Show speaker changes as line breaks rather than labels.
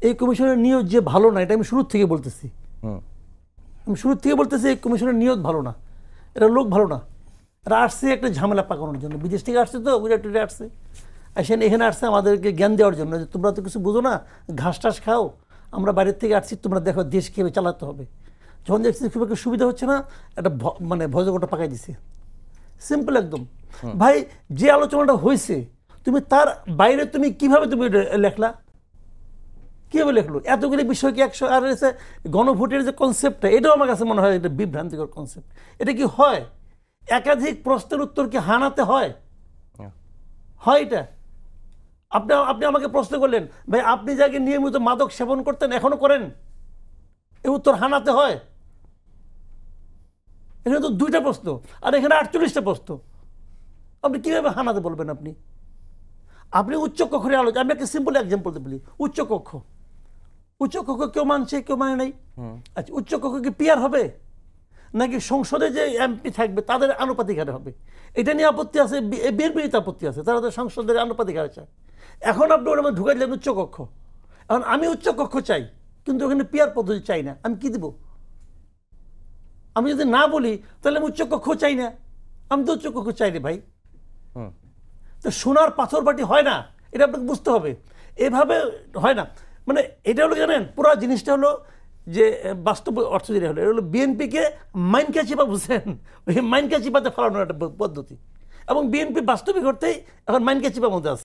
এই কমিশনের নিয়োগ যে ভালো না, এটা আমি শুরুর থেকে বলতেছি। এই কমিশনের নিয়োগ ভালো না, এটা লোক ভালো না। এরা আসছে একটা ঝামেলা পাকানোর জন্য, বিদেশ থেকে আসছে তো, গুজরাট আসছে, এখানে আসছে আমাদেরকে জ্ঞান দেওয়ার জন্য যে তোমরা তো কিছু বুঝো না, ঘাস টাস খাও, আমরা বাইরের থেকে আসছি, তোমরা দেখো দেশ কীভাবে চালাতে হবে। যখন দেখছি খুব একটা সুবিধা হচ্ছে না, একটা মানে ভজগটা পাকাই দিছে, সিম্পল একদম। ভাই যে আলোচনাটা হয়েছে, তুমি তার বাইরে তুমি কিভাবে তুমি লেখলা, কীভাবে লেখলো? এতগুলি বিষয় কি 100? আর গণভোটের যে কনসেপ্টটা, এটাও আমার কাছে মনে হয় একটা বিভ্রান্তিকর কনসেপ্ট। এটা কি হয়? একাধিক প্রশ্নের উত্তর কি হানাতে হয়? এটা আপনি আমাকে প্রশ্ন করলেন, ভাই আপনি যাকে নিয়মিত মাদক সেবন করতেন এখনো করেন, এই উত্তর হানাতে হয়? এখানে তো 2টা প্রশ্ন, আর এখানে 48টা প্রশ্ন। আপনি কিভাবে হানাতে বলবেন? আপনি উচ্চ কক্ষের আলোচনা, আমি একটা সিম্পল এক্সাম্পল বলি। উচ্চ কক্ষ কেউ মানছে, কেউ মানে নাই। আচ্ছা, উচ্চ কক্ষ কি পিয়ার হবে, নাকি সংসদে যে এমপি থাকবে তাদের আনুপাতিক হারে হবে? এটা নিয়ে আপত্তি আছে, বিএনপির আপত্তি আছে, তারা তো সংসদের আনুপাতিক হারে চায়। এখন আপনি ওর মধ্যে ঢুকাই দিলেন উচ্চ কক্ষ। এখন আমি উচ্চ কক্ষ চাই, কিন্তু ওখানে পিয়ার পদ্ধতি চাই না, আমি কি দিব? আমি যদি না বলি তাহলে আমি উচ্চ কক্ষ চাই না, আমি তো উচ্চ কক্ষ চাই রে ভাই। তো সোনার পাথর বাটি হয় না, এটা আপনাকে বুঝতে হবে। এভাবে হয় না। মানে এটা হলো, জানেন, পুরো জিনিসটা হলো যে বাস্তব অর্থ যেটা হলো, এটা হলো বিএনপিকে মাইনকা চিপা, বুঝছেন? ওই মাইনকা চিপাতে ফেলানোর একটা পদ্ধতি, এবং বিএনপি বাস্তবিক অর্থেই এখন মাইনকা চিপার মধ্যে আছে।